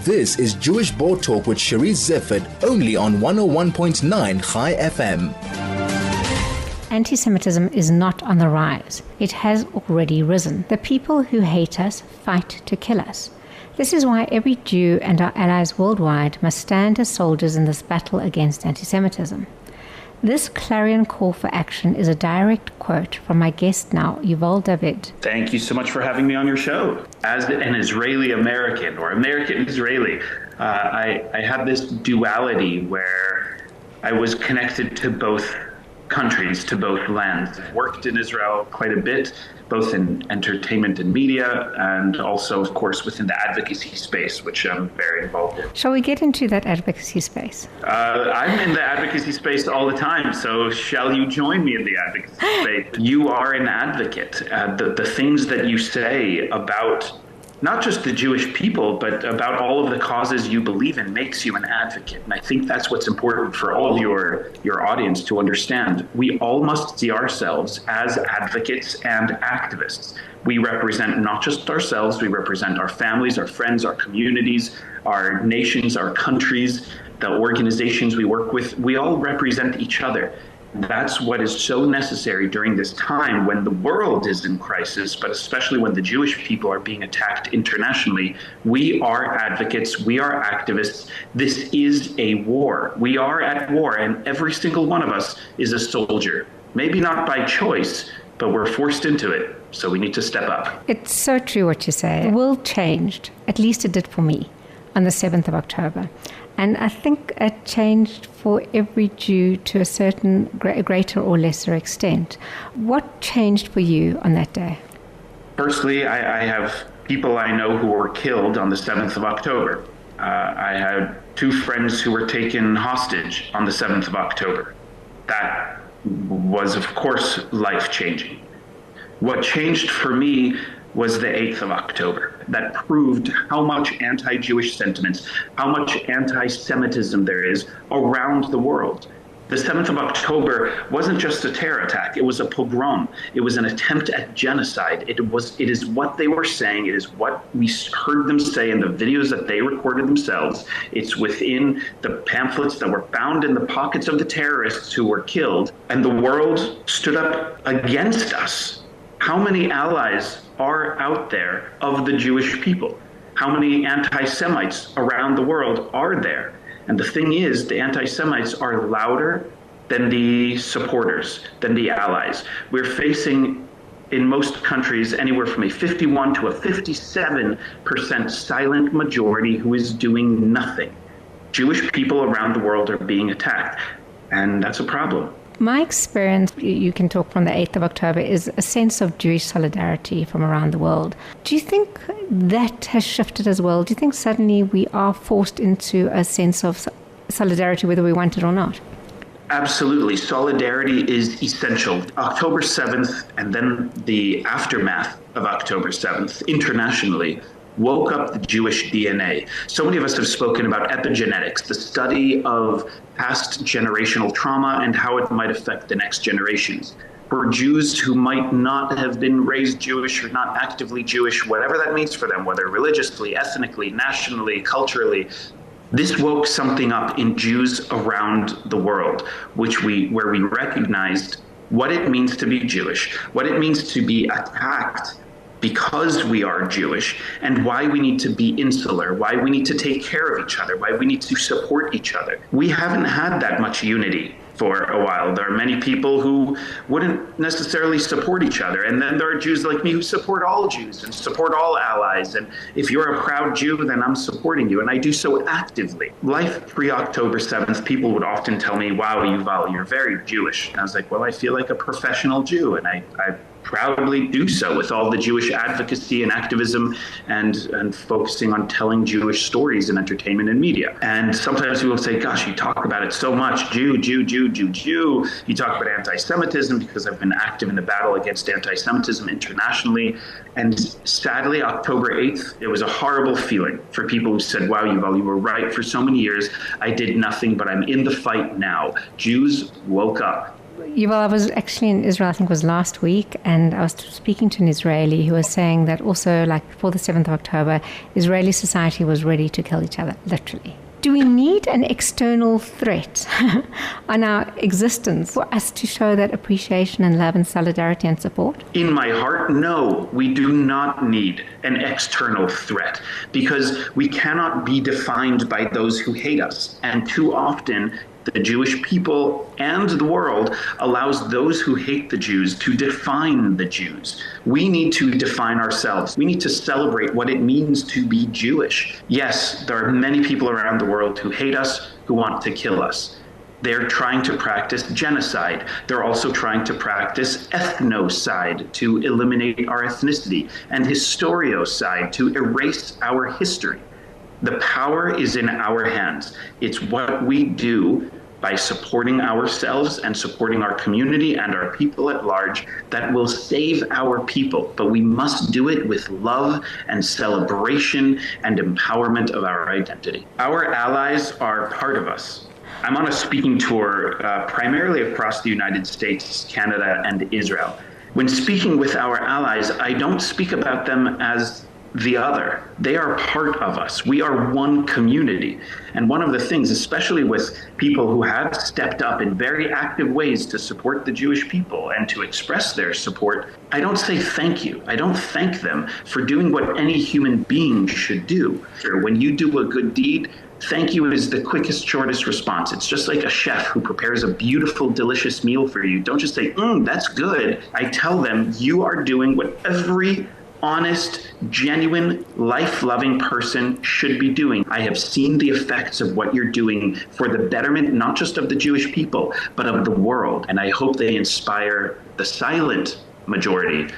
This is Jewish Board Talk with Cherise Zifford, only on 101.9 Chai FM. Anti-Semitism is not on the rise. It has already risen. The people who hate us fight to kill us. This is why every Jew and our allies worldwide must stand as soldiers in this battle against anti-Semitism. This clarion call for action is a direct quote from my guest now, Yuval David. Thank you so much for having me on your show. As an Israeli-American or American-Israeli, I had this duality where I was connected to both countries, to both lands. I've worked in Israel quite a bit, both in entertainment and media, and also, of course, within the advocacy space, which I'm very involved in. Shall we get into that advocacy space? I'm in the advocacy space all the time, so shall you join me in the advocacy space? You are an advocate. The things that you say about not just the Jewish people, but about all of the causes you believe in makes you an advocate. And I think that's what's important for all your audience to understand. We all must see ourselves as advocates and activists. We represent not just ourselves, we represent our families, our friends, our communities, our nations, our countries, the organizations we work with. We all represent each other. That's what is so necessary during this time when the world is in crisis, but especially when the Jewish people are being attacked internationally. We are advocates, we are activists. This is a war. We are at war, and every single one of us is a soldier. Maybe not by choice, but we're forced into it, so we need to step up. It's so true what you say. The world changed, at least it did for me, on the 7th of October. And I think it changed for every Jew to a certain greater or lesser extent. What changed for you on that day? Firstly, I have people I know who were killed on the 7th of October. I had 2 friends who were taken hostage on the 7th of October. That was, of course, life-changing. What changed for me was the 8th of October. That proved how much anti-Jewish sentiments, how much anti-Semitism there is around the world. The 7th of October wasn't just a terror attack, it was a pogrom. It was an attempt at genocide. It is what they were saying, it is what we heard them say in the videos that they recorded themselves. It's within the pamphlets that were found in the pockets of the terrorists who were killed, and the world stood up against us. How many allies are out there of the Jewish people? How many anti-Semites around the world are there? And the thing is, the anti-Semites are louder than the supporters, than the allies. We're facing, in most countries, anywhere from a 51 to a 57% silent majority who is doing nothing. Jewish people around the world are being attacked, and that's a problem. My experience, you can talk from the 8th of October, is a sense of Jewish solidarity from around the world. Do you think that has shifted as well? Do you think suddenly we are forced into a sense of solidarity whether we want it or not? Absolutely. Solidarity is essential. October 7th and then the aftermath of October 7th internationally woke up the Jewish DNA. So many of us have spoken about epigenetics, the study of past generational trauma and how it might affect the next generations. For Jews who might not have been raised Jewish or not actively Jewish, whatever that means for them, whether religiously, ethnically, nationally, culturally, this woke something up in Jews around the world, where we recognized what it means to be Jewish, what it means to be attacked because we are Jewish, and why we need to be insular, why we need to take care of each other, why we need to support each other. We haven't had that much unity for a while. There are many people who wouldn't necessarily support each other. And then there are Jews like me who support all Jews and support all allies. And if you're a proud Jew, then I'm supporting you. And I do so actively. Life pre-October 7th, people would often tell me, wow, Yuval, you're very Jewish. And I was like, well, I feel like a professional Jew. And I proudly do so with all the Jewish advocacy and activism and focusing on telling Jewish stories in entertainment and media. And sometimes people say, gosh, you talk about it so much, Jew. You talk about anti-Semitism because I've been active in the battle against anti-Semitism internationally. And sadly, October 8th, it was a horrible feeling for people who said, wow, Yuval, you were right for so many years. I did nothing, but I'm in the fight now. Jews woke up. Yuval, I was actually in Israel, I think it was last week, and I was speaking to an Israeli who was saying that also, like, before the 7th of October, Israeli society was ready to kill each other, literally. Do we need an external threat on our existence for us to show that appreciation and love and solidarity and support? In my heart, no, we do not need an external threat, because we cannot be defined by those who hate us. And too often, the Jewish people and the world allows those who hate the Jews to define the Jews. We need to define ourselves. We need to celebrate what it means to be Jewish. Yes, there are many people around the world who hate us, who want to kill us. They're trying to practice genocide. They're also trying to practice ethnocide, to eliminate our ethnicity, and historiocide, to erase our history. The power is in our hands. It's what we do by supporting ourselves and supporting our community and our people at large that will save our people. But we must do it with love and celebration and empowerment of our identity. Our allies are part of us. I'm on a speaking tour primarily across the United States, Canada, and Israel. When speaking with our allies, I don't speak about them as the other. They are part of us. We are one community. And one of the things, especially with people who have stepped up in very active ways to support the Jewish people and to express their support, I don't say thank you. I don't thank them for doing what any human being should do. When you do a good deed, thank you is the quickest, shortest response. It's just like a chef who prepares a beautiful, delicious meal for you. Don't just say, that's good. I tell them, you are doing what every honest, genuine, life-loving person should be doing. I have seen the effects of what you're doing for the betterment, not just of the Jewish people, but of the world. And I hope they inspire the silent majority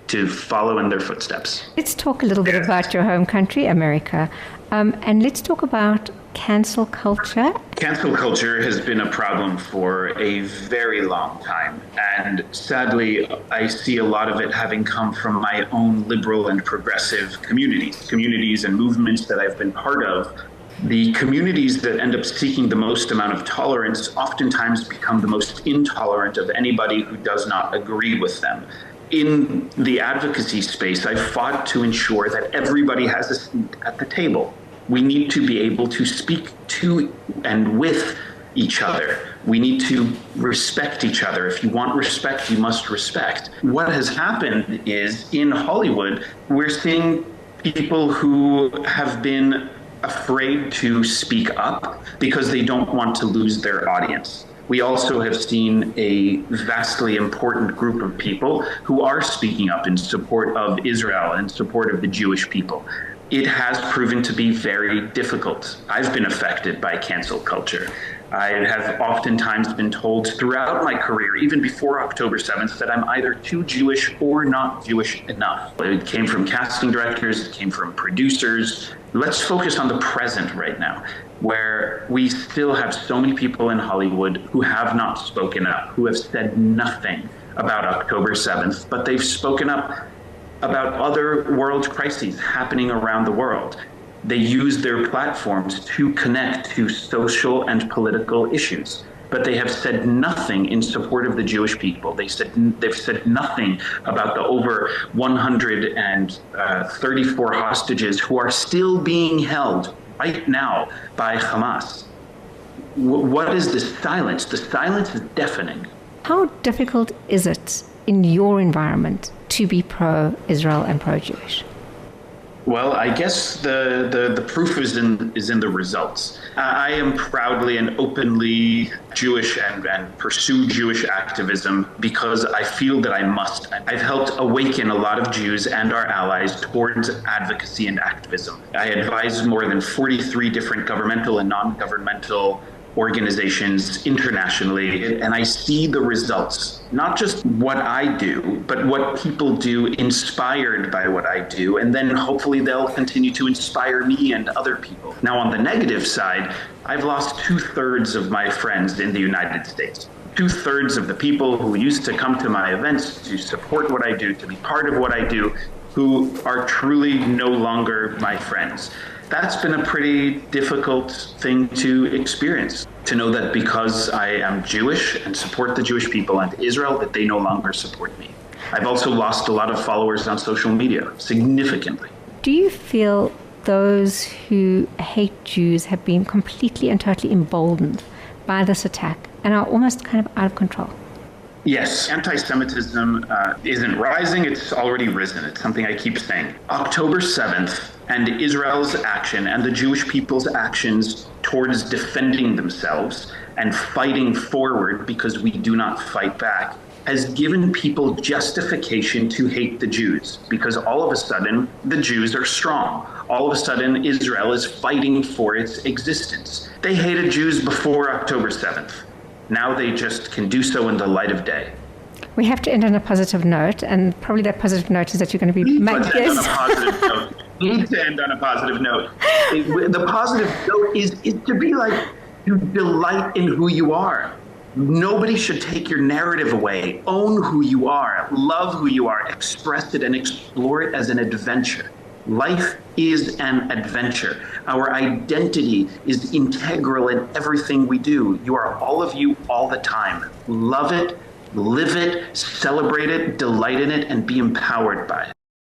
to follow in their footsteps. Let's talk a little bit about your home country, America. And let's talk about cancel culture. Cancel culture has been a problem for a very long time. And sadly, I see a lot of it having come from my own liberal and progressive communities and movements that I've been part of. The communities that end up seeking the most amount of tolerance oftentimes become the most intolerant of anybody who does not agree with them. In the advocacy space, I've fought to ensure that everybody has a seat at the table. We need to be able to speak to and with each other. We need to respect each other. If you want respect, you must respect. What has happened is in Hollywood, we're seeing people who have been afraid to speak up because they don't want to lose their audience. We also have seen a vastly important group of people who are speaking up in support of Israel and in support of the Jewish people. It has proven to be very difficult. I've been affected by cancel culture. I have oftentimes been told throughout my career, even before October 7th, that I'm either too Jewish or not Jewish enough. It came from casting directors, it came from producers. Let's focus on the present right now, where we still have so many people in Hollywood who have not spoken up, who have said nothing about October 7th, but they've spoken up about other world crises happening around the world. They use their platforms to connect to social and political issues, but they have said nothing in support of the Jewish people. They've said nothing about the over 134 hostages who are still being held right now by Hamas. What is this silence? The silence is deafening. How difficult is it in your environment to be pro-Israel and pro-Jewish? Well, I guess the proof is in the results. I am proudly and openly Jewish and pursue Jewish activism because I feel that I must. I've helped awaken a lot of Jews and our allies towards advocacy and activism. I advise more than 43 different governmental and non-governmental organizations internationally, and I see the results, not just what I do, but what people do inspired by what I do, and then hopefully they'll continue to inspire me and other people. Now, on the negative side, I've lost 2/3 of my friends in the United States. 2/3 of the people who used to come to my events to support what I do, to be part of what I do, who are truly no longer my friends. That's been a pretty difficult thing to experience. to know that because I am Jewish and support the Jewish people and Israel, that they no longer support me. I've also lost a lot of followers on social media, significantly. Do you feel those who hate Jews have been completely and totally emboldened by this attack and are almost kind of out of control? Yes, anti-Semitism isn't rising, it's already risen. It's something I keep saying. October 7th and Israel's action and the Jewish people's actions towards defending themselves and fighting forward because we do not fight back has given people justification to hate the Jews, because all of a sudden the Jews are strong. All of a sudden Israel is fighting for its existence. They hated Jews before October 7th. Now they just can do so in the light of day. We have to end on a positive note, and probably that positive note is that you're going to be my guest. Need to end on a positive note. The positive note is to be like, to delight in who you are. Nobody should take your narrative away. Own who you are. Love who you are. Express it and explore it as an adventure. Life is an adventure. Our identity is integral in everything we do. You are all of you all the time. Love it, live it, celebrate it, delight in it, and be empowered by it.